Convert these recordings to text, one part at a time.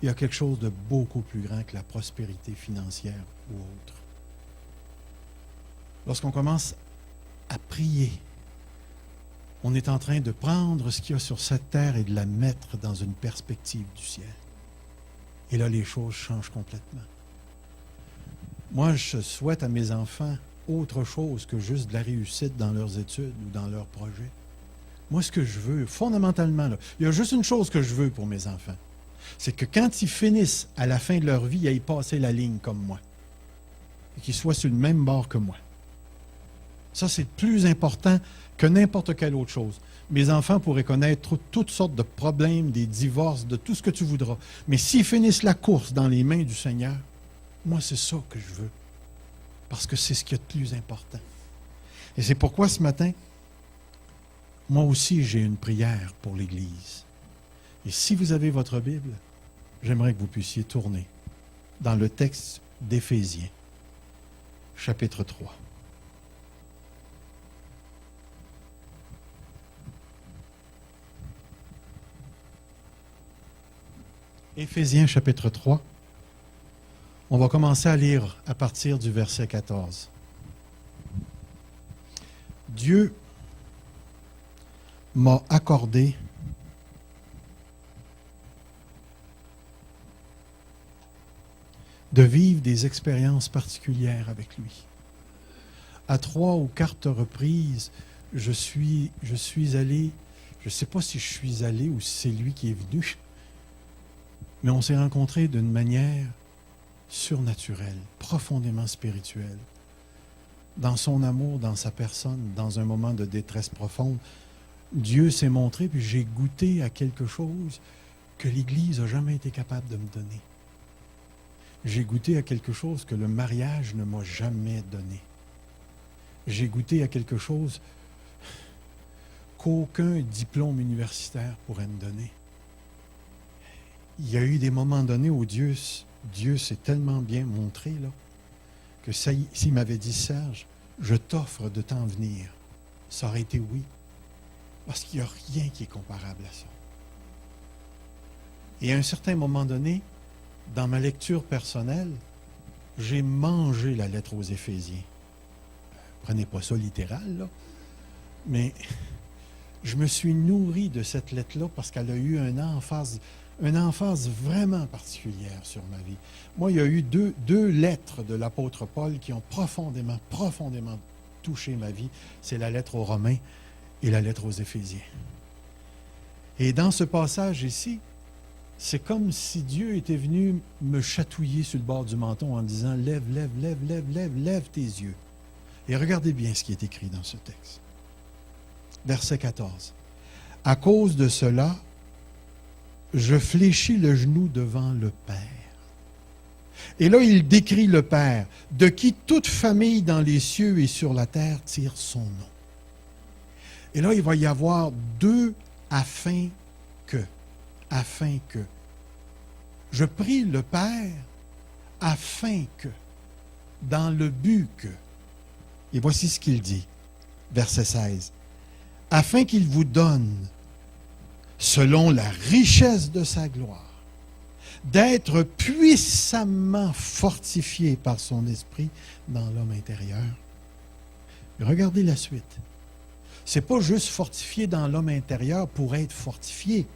il y a quelque chose de beaucoup plus grand que la prospérité financière ou autre. Lorsqu'on commence à prier, on est en train de prendre ce qu'il y a sur cette terre et de la mettre dans une perspective du ciel. Et là, les choses changent complètement. Moi, je souhaite à mes enfants autre chose que juste de la réussite dans leurs études ou dans leurs projets. Moi, ce que je veux, fondamentalement, là, il y a juste une chose que je veux pour mes enfants. C'est que quand ils finissent à la fin de leur vie, ils aillent passer la ligne comme moi. Et qu'ils soient sur le même bord que moi. Ça, c'est plus important que n'importe quelle autre chose. Mes enfants pourraient connaître toutes sortes de problèmes, des divorces, de tout ce que tu voudras. Mais s'ils finissent la course dans les mains du Seigneur, moi, c'est ça que je veux. Parce que c'est ce qui est le plus important. Et c'est pourquoi ce matin, moi aussi, j'ai une prière pour l'Église. Et si vous avez votre Bible, j'aimerais que vous puissiez tourner dans le texte d'Éphésiens, chapitre 3. Éphésiens, chapitre 3. On va commencer à lire à partir du verset 14. Dieu m'a accordé de vivre des expériences particulières avec lui. À 3 ou 4 reprises, je suis allé, je ne sais pas si je suis allé ou si c'est lui qui est venu, mais on s'est rencontrés d'une manière surnaturelle, profondément spirituelle. Dans son amour, dans sa personne, dans un moment de détresse profonde, Dieu s'est montré, puis j'ai goûté à quelque chose que l'Église n'a jamais été capable de me donner. J'ai goûté à quelque chose que le mariage ne m'a jamais donné. J'ai goûté à quelque chose qu'aucun diplôme universitaire pourrait me donner. Il y a eu des moments donnés où Dieu s'est tellement bien montré, là, que s'il m'avait dit, Serge, je t'offre de t'en venir, ça aurait été oui. Parce qu'il n'y a rien qui est comparable à ça. Et à un certain moment donné, dans ma lecture personnelle, j'ai mangé la lettre aux Éphésiens. Prenez pas ça littéral, là, mais je me suis nourri de cette lettre-là parce qu'elle a eu une emphase vraiment particulière sur ma vie. Moi, il y a eu deux lettres de l'apôtre Paul qui ont profondément touché ma vie. C'est la lettre aux Romains et la lettre aux Éphésiens. Et dans ce passage ici, c'est comme si Dieu était venu me chatouiller sur le bord du menton en disant « Lève tes yeux. » Et regardez bien ce qui est écrit dans ce texte. Verset 14. « À cause de cela, je fléchis le genou devant le Père. » Et là, il décrit le Père, de qui toute famille dans les cieux et sur la terre tire son nom. Et là, il va y avoir deux afin que. Je prie le Père afin que, dans le but que. Et voici ce qu'il dit, verset 16. Afin qu'il vous donne, selon la richesse de sa gloire, d'être puissamment fortifié par son esprit dans l'homme intérieur. Regardez la suite. Ce n'est pas juste fortifié dans l'homme intérieur pour être fortifié,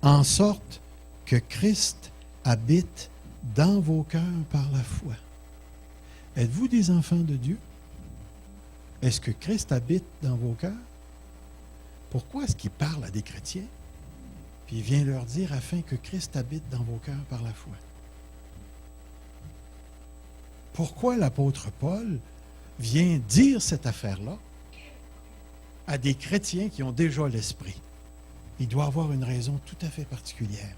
en sorte que Christ habite dans vos cœurs par la foi. Êtes-vous des enfants de Dieu? Est-ce que Christ habite dans vos cœurs? Pourquoi est-ce qu'il parle à des chrétiens? Puis il vient leur dire afin que Christ habite dans vos cœurs par la foi. Pourquoi l'apôtre Paul vient dire cette affaire-là à des chrétiens qui ont déjà l'esprit? Il doit avoir une raison tout à fait particulière.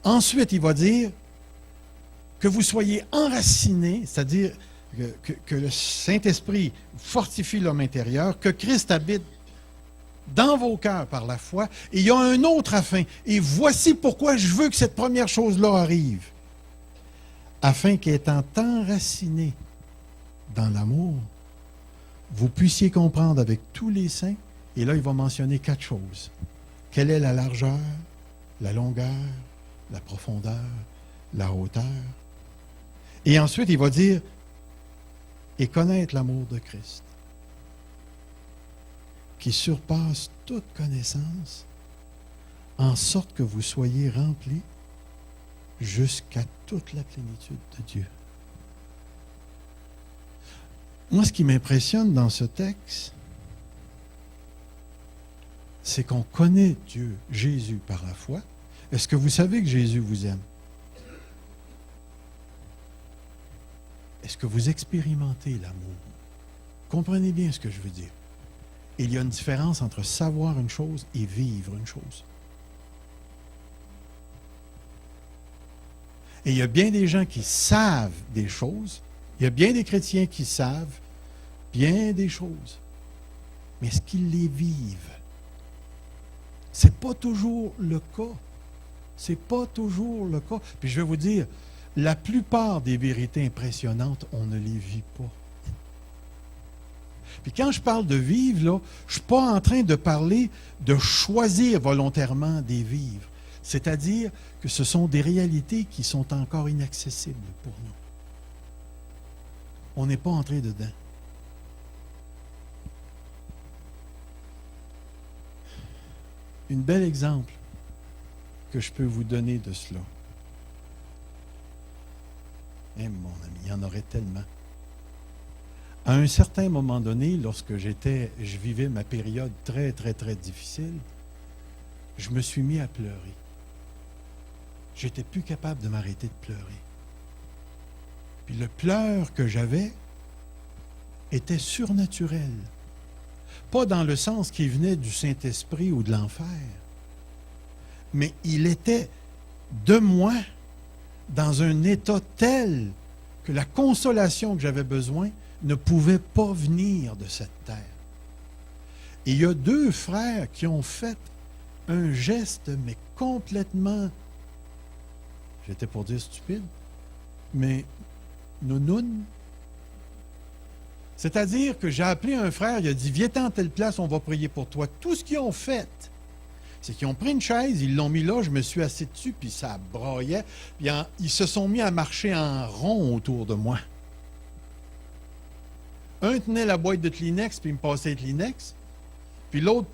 Ensuite, il va dire que vous soyez enracinés, c'est-à-dire que le Saint-Esprit fortifie l'homme intérieur, que Christ habite dans vos cœurs par la foi, et il y a un autre afin. Et voici pourquoi je veux que cette première chose-là arrive. Afin qu'étant enracinés dans l'amour, vous puissiez comprendre avec tous les saints, et là il va mentionner 4 choses. Quelle est la largeur, la longueur, la profondeur, la hauteur. Et ensuite, il va dire, et connaître l'amour de Christ, qui surpasse toute connaissance, en sorte que vous soyez remplis jusqu'à toute la plénitude de Dieu. Moi, ce qui m'impressionne dans ce texte, c'est qu'on connaît Dieu, Jésus, par la foi. Est-ce que vous savez que Jésus vous aime? Est-ce que vous expérimentez l'amour? Comprenez bien ce que je veux dire. Il y a une différence entre savoir une chose et vivre une chose. Et il y a bien des gens qui savent des choses. Il y a bien des chrétiens qui savent bien des choses. Mais est-ce qu'ils les vivent? Ce n'est pas toujours le cas. Ce n'est pas toujours le cas. Puis je vais vous dire, la plupart des vérités impressionnantes, on ne les vit pas. Puis quand je parle de vivre, là, je ne suis pas en train de parler de choisir volontairement des vivre. C'est-à-dire que ce sont des réalités qui sont encore inaccessibles pour nous. On n'est pas entré dedans. Un bel exemple que je peux vous donner de cela. Eh, mon ami, il y en aurait tellement. À un certain moment donné, lorsque je vivais ma période très, très, très difficile, je me suis mis à pleurer. J'étais plus capable de m'arrêter de pleurer. Puis le pleur que j'avais était surnaturel. Pas dans le sens qu'il venait du Saint-Esprit ou de l'enfer, mais il était de moi dans un état tel que la consolation que j'avais besoin ne pouvait pas venir de cette terre. Et il y a deux frères qui ont fait un geste, mais complètement, j'étais pour dire stupide, mais nounoun. C'est-à-dire que j'ai appelé un frère, il a dit, viens-t'en à telle place, on va prier pour toi. Tout ce qu'ils ont fait, c'est qu'ils ont pris une chaise, ils l'ont mis là, je me suis assis dessus, puis ça braillait. Puis ils se sont mis à marcher en rond autour de moi. Un tenait la boîte de Kleenex, puis il me passait le Kleenex. Puis l'autre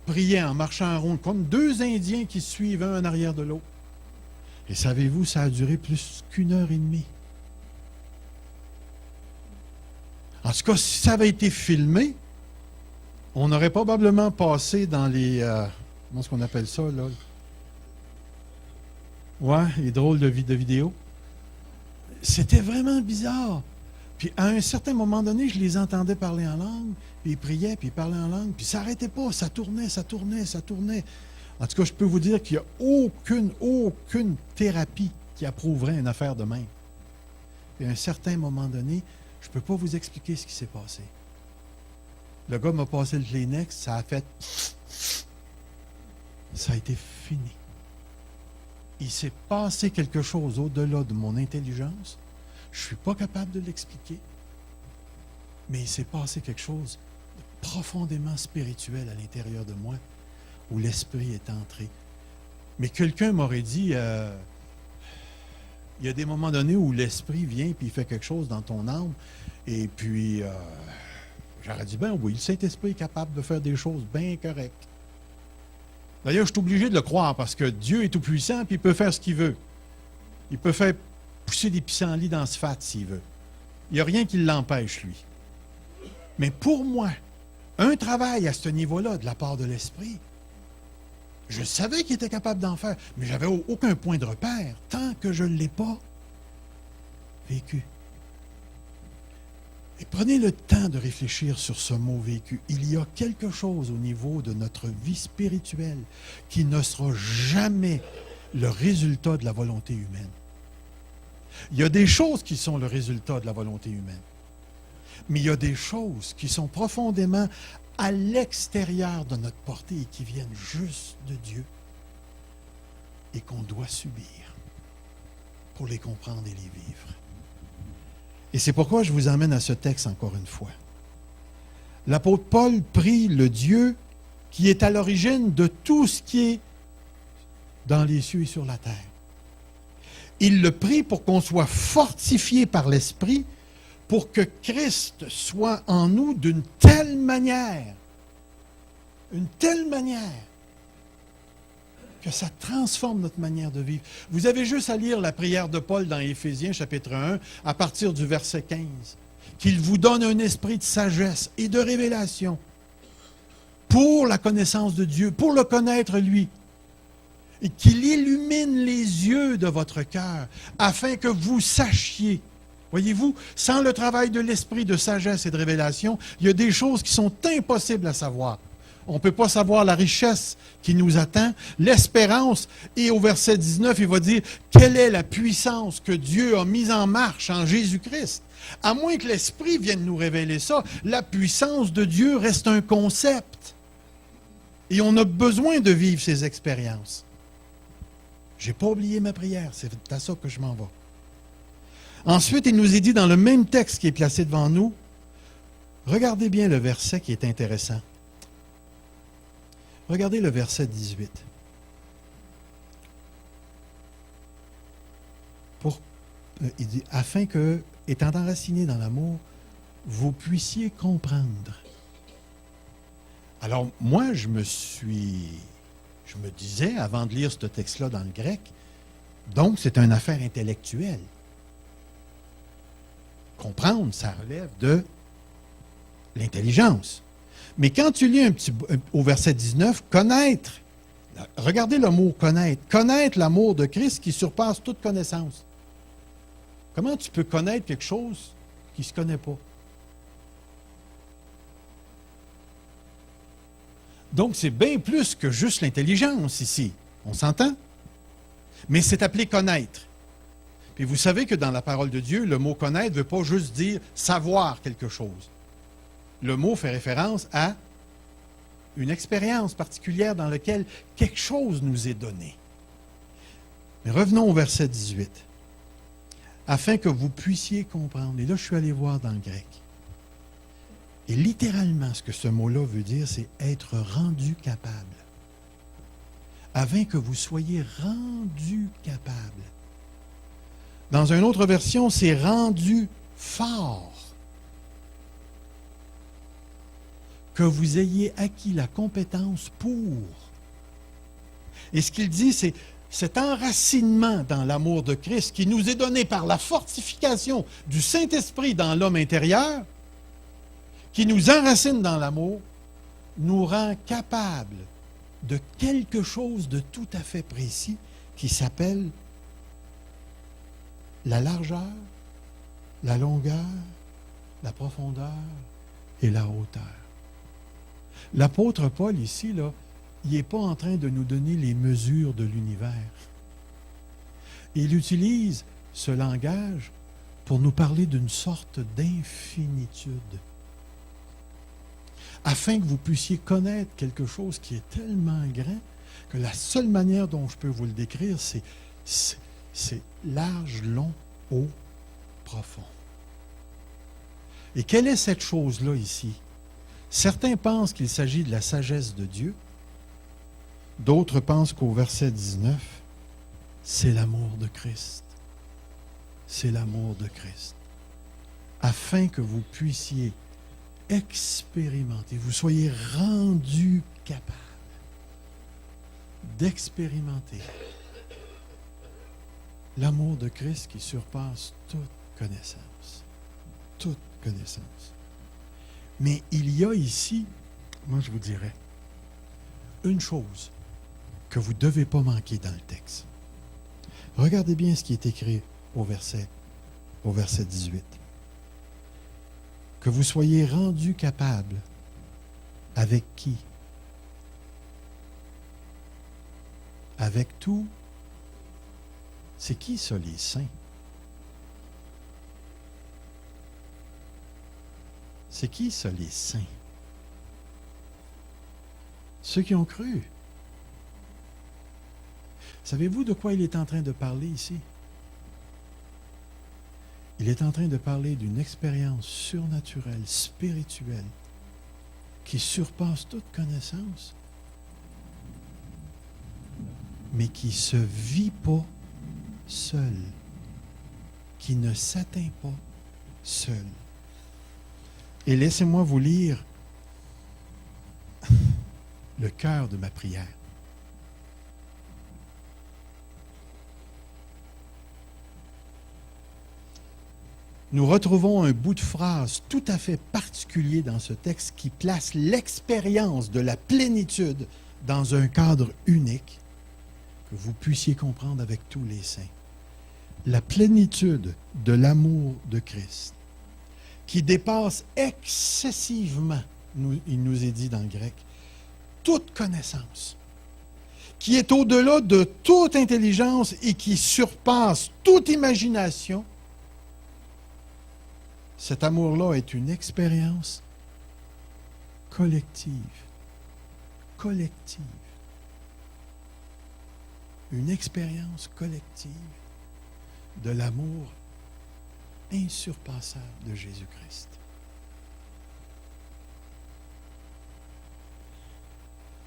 priait en marchant en rond, comme deux Indiens qui se suivent un en arrière de l'autre. Et savez-vous, ça a duré plus qu'1 heure et demie. En tout cas, si ça avait été filmé, on aurait probablement passé dans les... comment est-ce qu'on appelle ça, là? Ouais, les drôles de vidéos. C'était vraiment bizarre. Puis à un certain moment donné, je les entendais parler en langue, puis ils priaient, puis ils parlaient en langue, puis ça n'arrêtait pas, ça tournait, ça tournait, ça tournait. En tout cas, je peux vous dire qu'il n'y a aucune thérapie qui approuverait une affaire de même. Puis à un certain moment donné, je ne peux pas vous expliquer ce qui s'est passé. Le gars m'a passé le Kleenex, ça a fait... Ça a été fini. Il s'est passé quelque chose au-delà de mon intelligence. Je ne suis pas capable de l'expliquer. Mais il s'est passé quelque chose de profondément spirituel à l'intérieur de moi, où l'Esprit est entré. Mais quelqu'un m'aurait dit, il y a des moments donnés où l'Esprit vient et il fait quelque chose dans ton âme. Et puis, j'aurais dit, ben oui, le Saint-Esprit est capable de faire des choses bien correctes. D'ailleurs, je suis obligé de le croire parce que Dieu est tout-puissant et il peut faire ce qu'il veut. Il peut faire pousser des pissenlits dans ce fat s'il veut. Il n'y a rien qui l'empêche, lui. Mais pour moi, un travail à ce niveau-là de la part de l'Esprit, je savais qu'il était capable d'en faire, mais je n'avais aucun point de repère tant que je ne l'ai pas vécu. Et prenez le temps de réfléchir sur ce mot vécu. Il y a quelque chose au niveau de notre vie spirituelle qui ne sera jamais le résultat de la volonté humaine. Il y a des choses qui sont le résultat de la volonté humaine. Mais il y a des choses qui sont profondément à l'extérieur de notre portée et qui viennent juste de Dieu et qu'on doit subir pour les comprendre et les vivre. Et c'est pourquoi je vous emmène à ce texte encore une fois. L'apôtre Paul prie le Dieu qui est à l'origine de tout ce qui est dans les cieux et sur la terre. Il le prie pour qu'on soit fortifié par l'Esprit, pour que Christ soit en nous d'une telle manière, que ça transforme notre manière de vivre. Vous avez juste à lire la prière de Paul dans Éphésiens, chapitre 1, à partir du verset 15. Qu'il vous donne un esprit de sagesse et de révélation pour la connaissance de Dieu, pour le connaître lui. Et qu'il illumine les yeux de votre cœur, afin que vous sachiez. Voyez-vous, sans le travail de l'esprit de sagesse et de révélation, il y a des choses qui sont impossibles à savoir. On ne peut pas savoir la richesse qui nous attend, l'espérance. Et au verset 19, il va dire, quelle est la puissance que Dieu a mise en marche en Jésus-Christ? À moins que l'Esprit vienne nous révéler ça, la puissance de Dieu reste un concept. Et on a besoin de vivre ces expériences. Je n'ai pas oublié ma prière, c'est à ça que je m'en vais. Ensuite, il nous est dit dans le même texte qui est placé devant nous, regardez bien le verset qui est intéressant. Regardez le verset 18. Il dit, afin que, étant enracinés dans l'amour, vous puissiez comprendre. Alors, moi, je me disais, avant de lire ce texte-là dans le grec, donc c'est une affaire intellectuelle. Comprendre, ça relève de l'intelligence. Mais quand tu lis au verset 19, connaître, regardez le mot connaître, connaître l'amour de Christ qui surpasse toute connaissance. Comment tu peux connaître quelque chose qui ne se connaît pas? Donc, c'est bien plus que juste l'intelligence ici. On s'entend? Mais c'est appelé connaître. Puis vous savez que dans la parole de Dieu, le mot connaître ne veut pas juste dire savoir quelque chose. Le mot fait référence à une expérience particulière dans laquelle quelque chose nous est donné. Mais revenons au verset 18. Afin que vous puissiez comprendre. Et là, je suis allé voir dans le grec. Et littéralement, ce que ce mot-là veut dire, c'est être rendu capable. Afin que vous soyez rendu capable. Dans une autre version, c'est rendu fort. Que vous ayez acquis la compétence pour. Et ce qu'il dit, c'est cet enracinement dans l'amour de Christ qui nous est donné par la fortification du Saint-Esprit dans l'homme intérieur, qui nous enracine dans l'amour, nous rend capables de quelque chose de tout à fait précis qui s'appelle la largeur, la longueur, la profondeur et la hauteur. L'apôtre Paul ici, là, il n'est pas en train de nous donner les mesures de l'univers. Il utilise ce langage pour nous parler d'une sorte d'infinitude. Afin que vous puissiez connaître quelque chose qui est tellement grand que la seule manière dont je peux vous le décrire, c'est large, long, haut, profond. Et quelle est cette chose-là ici? Certains pensent qu'il s'agit de la sagesse de Dieu. D'autres pensent qu'au verset 19, c'est l'amour de Christ. C'est l'amour de Christ. Afin que vous puissiez expérimenter, vous soyez rendus capables d'expérimenter l'amour de Christ qui surpasse toute connaissance. Toute connaissance. Mais il y a ici, moi je vous dirais, une chose que vous ne devez pas manquer dans le texte. Regardez bien ce qui est écrit au verset 18. Que vous soyez rendus capables avec qui? Avec tout. C'est qui ça, les saints? C'est qui ça, les saints? Ceux qui ont cru. Savez-vous de quoi il est en train de parler ici? Il est en train de parler d'une expérience surnaturelle, spirituelle, qui surpasse toute connaissance, mais qui ne se vit pas seul, qui ne s'atteint pas seul. Et laissez-moi vous lire le cœur de ma prière. Nous retrouvons un bout de phrase tout à fait particulier dans ce texte qui place l'expérience de la plénitude dans un cadre unique que vous puissiez comprendre avec tous les saints. La plénitude de l'amour de Christ qui dépasse excessivement, il nous est dit dans le grec, toute connaissance, qui est au-delà de toute intelligence et qui surpasse toute imagination. Cet amour-là est une expérience collective. Collective. Une expérience collective de l'amour insurpassable de Jésus-Christ.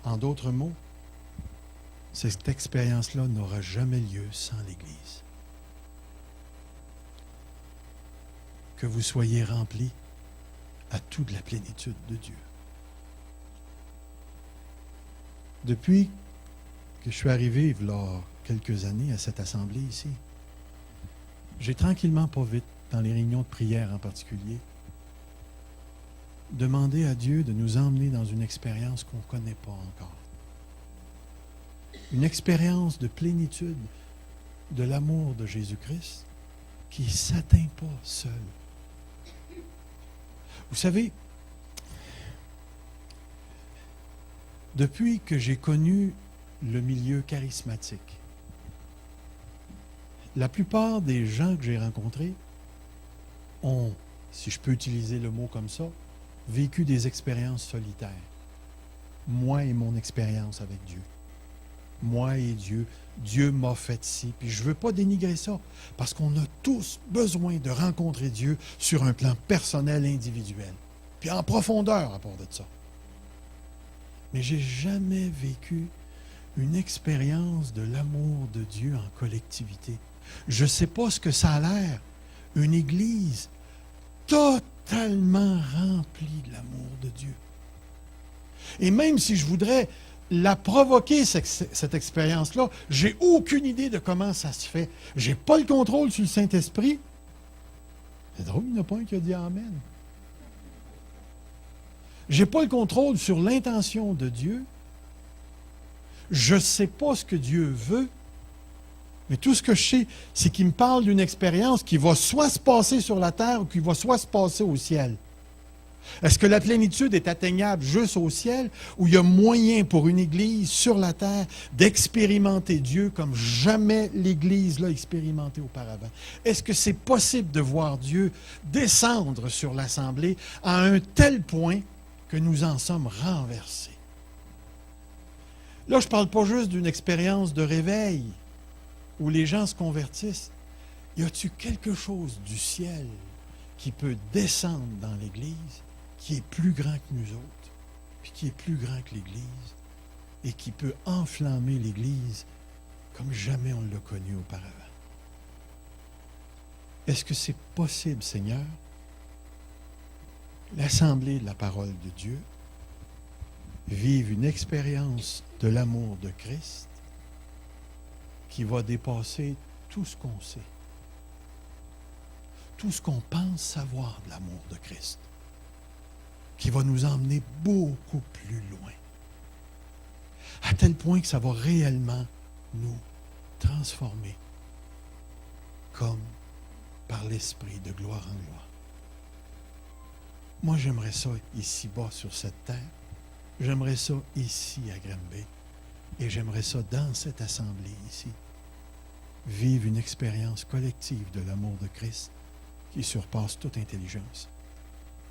En d'autres mots, cette expérience-là n'aura jamais lieu sans l'Église. Que vous soyez remplis à toute la plénitude de Dieu. Depuis que je suis arrivé, il y a quelques années, à cette assemblée ici, j'ai tranquillement, pas vite, dans les réunions de prière en particulier, demandé à Dieu de nous emmener dans une expérience qu'on ne connaît pas encore. Une expérience de plénitude de l'amour de Jésus-Christ qui ne s'atteint pas seul. Vous savez, depuis que j'ai connu le milieu charismatique, la plupart des gens que j'ai rencontrés ont, si je peux utiliser le mot comme ça, vécu des expériences solitaires. Moi et mon expérience avec Dieu. Moi et Dieu. Dieu m'a fait ci. Puis je ne veux pas dénigrer ça, parce qu'on a tous besoin de rencontrer Dieu sur un plan personnel, individuel. Puis en profondeur à part de ça. Mais je n'ai jamais vécu une expérience de l'amour de Dieu en collectivité. Je ne sais pas ce que ça a l'air. Une église totalement remplie de l'amour de Dieu. Et même si je voudrais la provoquer, cette expérience-là, j'ai aucune idée de comment ça se fait. Je n'ai pas le contrôle sur le Saint-Esprit. C'est drôle, il n'y en a pas un qui a dit Amen. Je n'ai pas le contrôle sur l'intention de Dieu. Je ne sais pas ce que Dieu veut. Mais tout ce que je sais, c'est qu'il me parle d'une expérience qui va soit se passer sur la terre ou qui va soit se passer au ciel. Est-ce que la plénitude est atteignable juste au ciel ou il y a moyen pour une Église sur la terre d'expérimenter Dieu comme jamais l'Église l'a expérimenté auparavant? Est-ce que c'est possible de voir Dieu descendre sur l'Assemblée à un tel point que nous en sommes renversés? Là, je ne parle pas juste d'une expérience de réveil où les gens se convertissent. Y a-t-il quelque chose du ciel qui peut descendre dans l'Église, qui est plus grand que nous autres, puis qui est plus grand que l'Église, et qui peut enflammer l'Église comme jamais on l'a connu auparavant? Est-ce que c'est possible, Seigneur? L'Assemblée de la parole de Dieu vive une expérience de l'amour de Christ qui va dépasser tout ce qu'on sait, tout ce qu'on pense savoir de l'amour de Christ, qui va nous emmener beaucoup plus loin, à tel point que ça va réellement nous transformer comme par l'Esprit de gloire en gloire. Moi, j'aimerais ça ici-bas sur cette terre, j'aimerais ça ici à Granby, et j'aimerais ça dans cette assemblée ici, vivre une expérience collective de l'amour de Christ qui surpasse toute intelligence,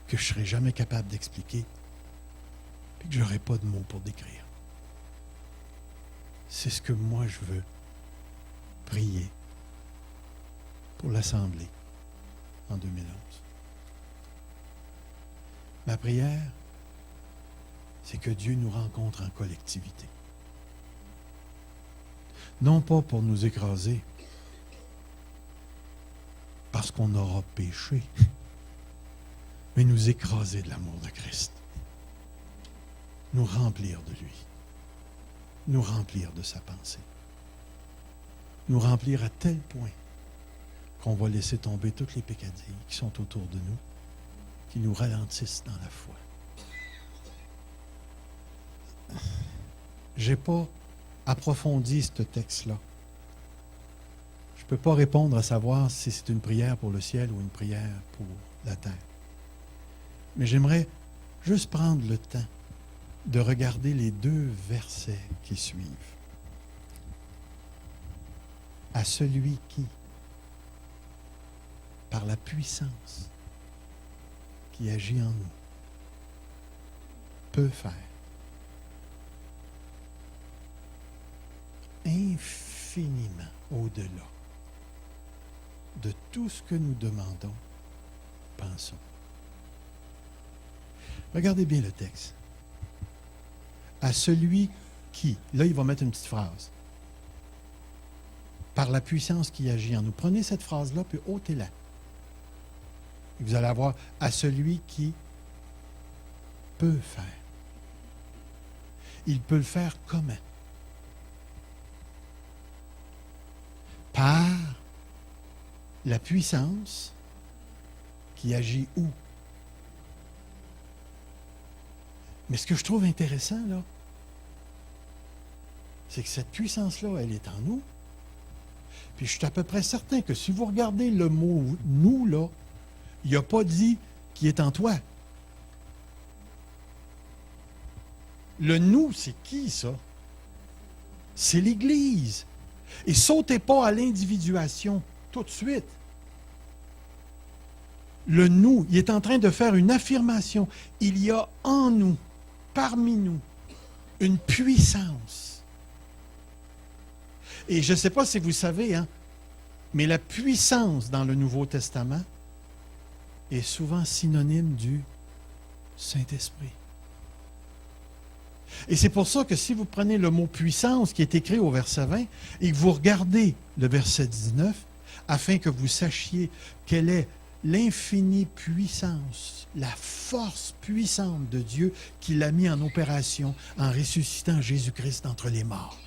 que je ne serai jamais capable d'expliquer, et que je n'aurai pas de mots pour décrire. C'est ce que moi je veux prier pour l'Assemblée en 2011. Ma prière, c'est que Dieu nous rencontre en collectivité. Non pas pour nous écraser, parce qu'on aura péché, mais nous écraser de l'amour de Christ, nous remplir de lui, nous remplir de sa pensée, nous remplir à tel point qu'on va laisser tomber toutes les peccadilles qui sont autour de nous, qui nous ralentissent dans la foi. Je n'ai pas approfondi ce texte-là. Je ne peux pas répondre à savoir si c'est une prière pour le ciel ou une prière pour la terre. Mais j'aimerais juste prendre le temps de regarder les deux versets qui suivent. À celui qui, par la puissance qui agit en nous, peut faire infiniment au-delà de tout ce que nous demandons, pensons. Regardez bien le texte. À celui qui, là il va mettre une petite phrase, par la puissance qui agit en nous. Prenez cette phrase-là, puis ôtez-la. Et vous allez avoir à celui qui peut faire. Il peut le faire comment? Par la puissance qui agit où? Mais ce que je trouve intéressant, là, c'est que cette puissance-là, elle est en nous. Puis je suis à peu près certain que si vous regardez le mot « nous », là, il n'a pas dit qui est en toi. Le « nous », c'est qui, ça? C'est l'Église. Et sautez pas à l'individuation tout de suite. Le « nous », il est en train de faire une affirmation. Il y a en nous, parmi nous, une puissance. Et je ne sais pas si vous savez, hein, mais la puissance dans le Nouveau Testament est souvent synonyme du Saint-Esprit. Et c'est pour ça que si vous prenez le mot puissance qui est écrit au verset 20 et que vous regardez le verset 19, afin que vous sachiez quelle est l'infinie puissance, la force puissante de Dieu qu'il a mis en opération en ressuscitant Jésus-Christ d'entre les morts.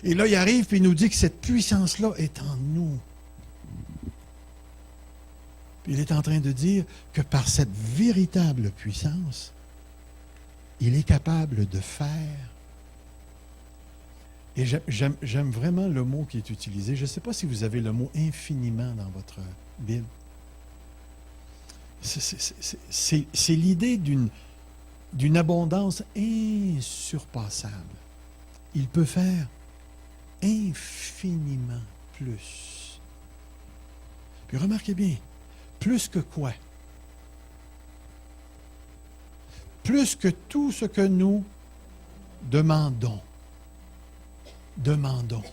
Et là, il arrive et il nous dit que cette puissance-là est en nous. Puis il est en train de dire que par cette véritable puissance, il est capable de faire. Et j'aime vraiment le mot qui est utilisé. Je ne sais pas si vous avez le mot infiniment dans votre Bible. C'est l'idée d'une abondance insurpassable. Il peut faire infiniment plus. Puis remarquez bien, plus que quoi? Plus que tout ce que nous demandons. Demandons.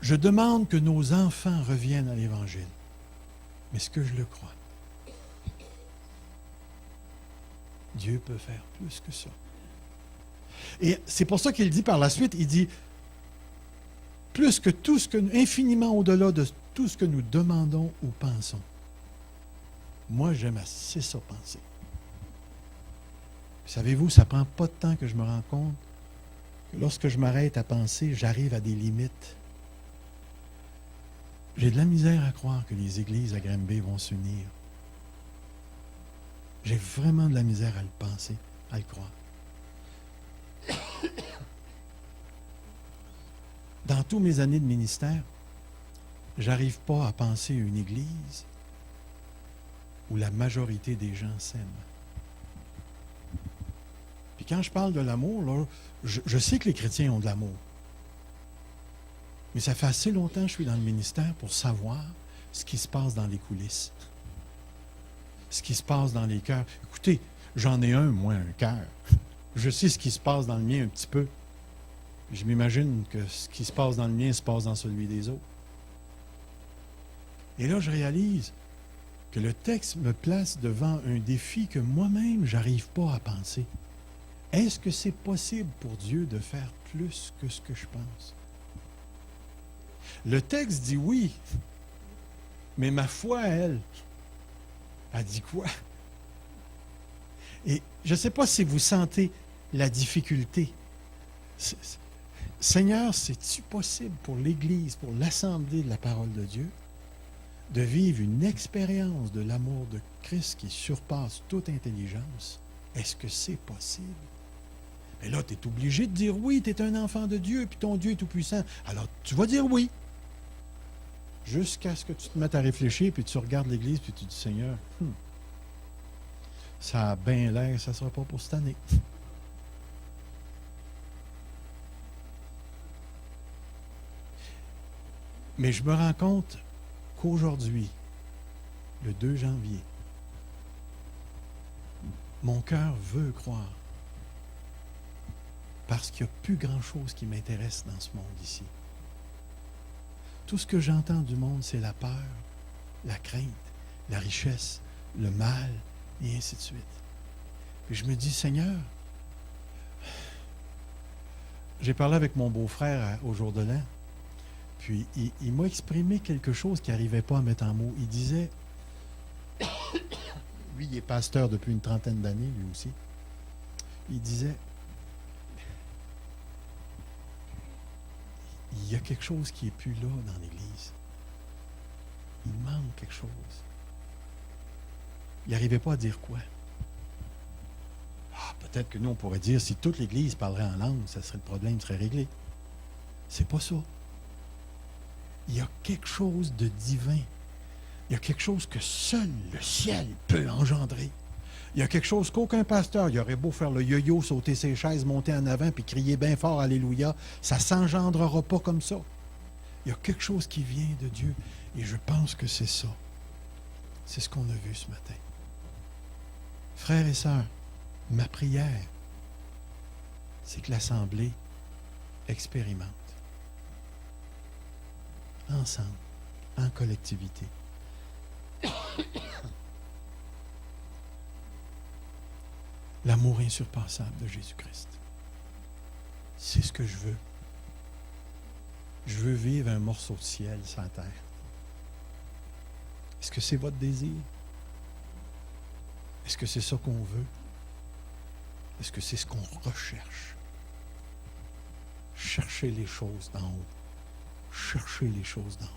Je demande que nos enfants reviennent à l'Évangile. Mais est-ce que je le crois? Dieu peut faire plus que ça. Et c'est pour ça qu'il dit par la suite, il dit, plus que tout ce que nous, infiniment au-delà de tout ce que nous demandons ou pensons. Moi, j'aime assez ça penser. Savez-vous, ça ne prend pas de temps que je me rends compte que lorsque je m'arrête à penser, j'arrive à des limites. J'ai de la misère à croire que les églises à Granby vont s'unir. J'ai vraiment de la misère à le penser, à le croire. Dans toutes mes années de ministère, j'arrive pas à penser à une église où la majorité des gens s'aiment. Puis quand je parle de l'amour, là, je sais que les chrétiens ont de l'amour. Mais ça fait assez longtemps que je suis dans le ministère pour savoir ce qui se passe dans les coulisses. Ce qui se passe dans les cœurs. Écoutez, j'en ai un, moi, un cœur. Je sais ce qui se passe dans le mien un petit peu. Je m'imagine que ce qui se passe dans le mien se passe dans celui des autres. Et là, je réalise que le texte me place devant un défi que moi-même, je n'arrive pas à penser. Est-ce que c'est possible pour Dieu de faire plus que ce que je pense? Le texte dit oui, mais ma foi, elle dit quoi? Et je ne sais pas si vous sentez la difficulté. Seigneur, c'est-tu possible pour l'Église, pour l'Assemblée de la parole de Dieu, de vivre une expérience de l'amour de Christ qui surpasse toute intelligence? Est-ce que c'est possible? Mais là, tu es obligé de dire oui, tu es un enfant de Dieu, puis ton Dieu est tout-puissant. Alors, tu vas dire oui. Jusqu'à ce que tu te mettes à réfléchir, puis tu regardes l'Église, puis tu dis, Seigneur, ça a bien l'air, ça ne sera pas pour cette année. Mais je me rends compte qu'aujourd'hui, le 2 janvier, mon cœur veut croire. Parce qu'il n'y a plus grand-chose qui m'intéresse dans ce monde ici. Tout ce que j'entends du monde, c'est la peur, la crainte, la richesse, le mal, et ainsi de suite. Puis je me dis, Seigneur, j'ai parlé avec mon beau-frère au jour de l'an, puis il m'a exprimé quelque chose qu'il n'arrivait pas à mettre en mots. Il disait, lui, il est pasteur depuis une trentaine d'années, lui aussi. Il disait, il y a quelque chose qui n'est plus là dans l'Église. Il manque quelque chose. Il n'arrivait pas à dire quoi. Ah, peut-être que nous, on pourrait dire, si toute l'Église parlerait en langue, le problème serait réglé. C'est pas ça. Il y a quelque chose de divin. Il y a quelque chose que seul le ciel peut engendrer. Il y a quelque chose qu'aucun pasteur, il aurait beau faire le yo-yo, sauter ses chaises, monter en avant, puis crier bien fort « Alléluia », ça ne s'engendrera pas comme ça. Il y a quelque chose qui vient de Dieu, et je pense que c'est ça. C'est ce qu'on a vu ce matin. Frères et sœurs, ma prière, c'est que l'Assemblée expérimente, ensemble, en collectivité, l'amour insurpassable de Jésus-Christ. C'est ce que je veux. Je veux vivre un morceau de ciel sur la terre. Est-ce que c'est votre désir? Est-ce que c'est ça qu'on veut? Est-ce que c'est ce qu'on recherche? Chercher les choses d'en haut. Chercher les choses d'en haut.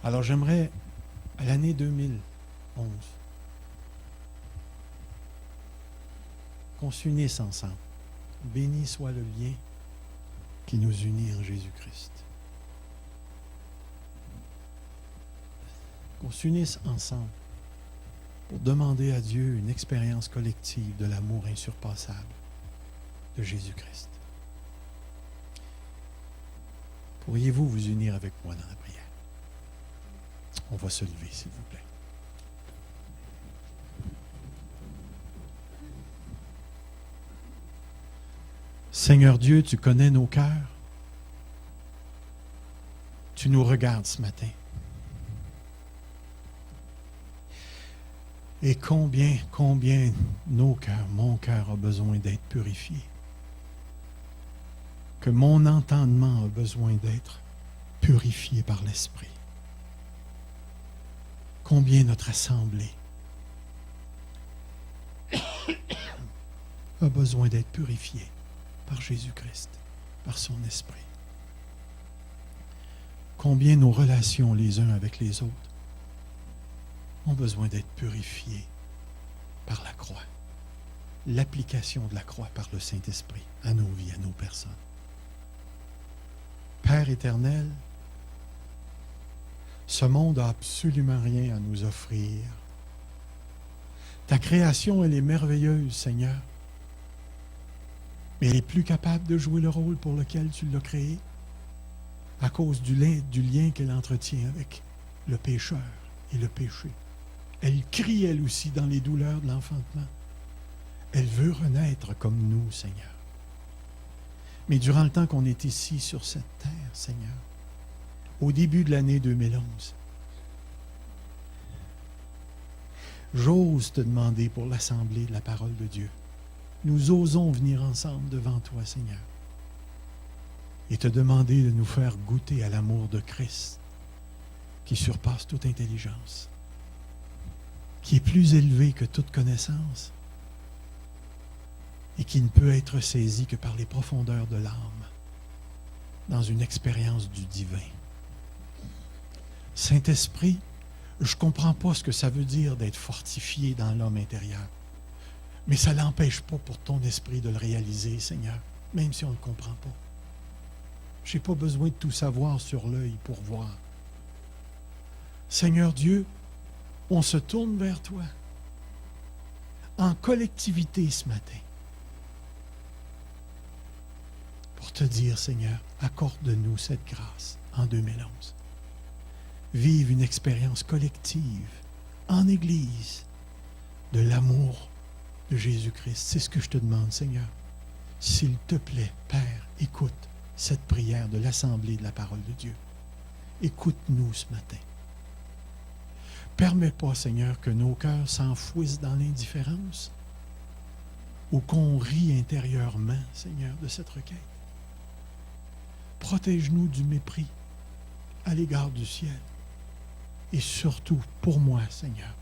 Alors j'aimerais, à l'année 2011, qu'on s'unisse ensemble. Béni soit le lien qui nous unit en Jésus-Christ. Qu'on s'unisse ensemble pour demander à Dieu une expérience collective de l'amour insurpassable de Jésus-Christ. Pourriez-vous vous unir avec moi dans la prière? On va se lever, s'il vous plaît. Seigneur Dieu, tu connais nos cœurs. Tu nous regardes ce matin. Et combien nos cœurs, mon cœur a besoin d'être purifié. Que mon entendement a besoin d'être purifié par l'Esprit. Combien notre assemblée a besoin d'être purifiée par Jésus-Christ, par son Esprit. Combien nos relations les uns avec les autres ont besoin d'être purifiées par la croix. L'application de la croix par le Saint-Esprit à nos vies, à nos personnes. Père éternel, ce monde n'a absolument rien à nous offrir. Ta création, elle est merveilleuse, Seigneur. Mais elle est plus capable de jouer le rôle pour lequel tu l'as créée à cause du lien qu'elle entretient avec le pécheur et le péché. Elle crie, elle aussi, dans les douleurs de l'enfantement. Elle veut renaître comme nous, Seigneur. Mais durant le temps qu'on est ici, sur cette terre, Seigneur, au début de l'année 2011, j'ose te demander pour l'Assemblée de la parole de Dieu. Nous osons venir ensemble devant toi, Seigneur. et te demander de nous faire goûter à l'amour de Christ qui surpasse toute intelligence, qui est plus élevé que toute connaissance et qui ne peut être saisi que par les profondeurs de l'âme dans une expérience du divin. Saint-Esprit, je ne comprends pas ce que ça veut dire d'être fortifié dans l'homme intérieur. Mais ça ne l'empêche pas pour ton esprit de le réaliser, Seigneur, même si on ne le comprend pas. Je n'ai pas besoin de tout savoir sur l'œil pour voir. Seigneur Dieu, on se tourne vers toi en collectivité ce matin pour te dire, Seigneur, accorde-nous cette grâce en 2011. Vive une expérience collective en Église de l'amour de Jésus-Christ. C'est ce que je te demande, Seigneur. S'il te plaît, Père, écoute cette prière de l'Assemblée de la parole de Dieu. Écoute-nous ce matin. Permets pas, Seigneur, que nos cœurs s'enfouissent dans l'indifférence ou qu'on rit intérieurement, Seigneur, de cette requête. Protège-nous du mépris à l'égard du ciel. Et surtout, pour moi, Seigneur,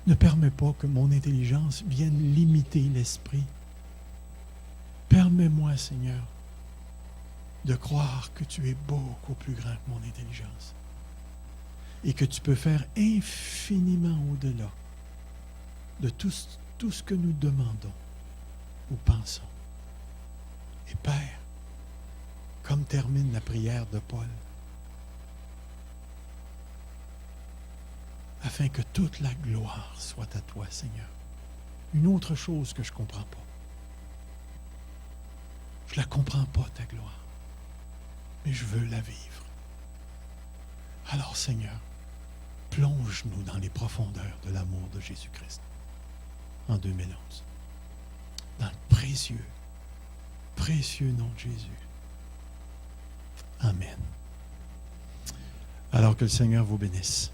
ne permets pas que mon intelligence vienne limiter l'esprit. Permets-moi, Seigneur, de croire que tu es beaucoup plus grand que mon intelligence et que tu peux faire infiniment au-delà de tout ce que nous demandons ou pensons. Et Père, comme termine la prière de Paul, afin que toute la gloire soit à toi, Seigneur. Une autre chose que je ne comprends pas. Je ne la comprends pas, ta gloire, mais je veux la vivre. Alors, Seigneur, plonge-nous dans les profondeurs de l'amour de Jésus-Christ en 2011. Dans le précieux, précieux nom de Jésus. Amen. Alors que le Seigneur vous bénisse.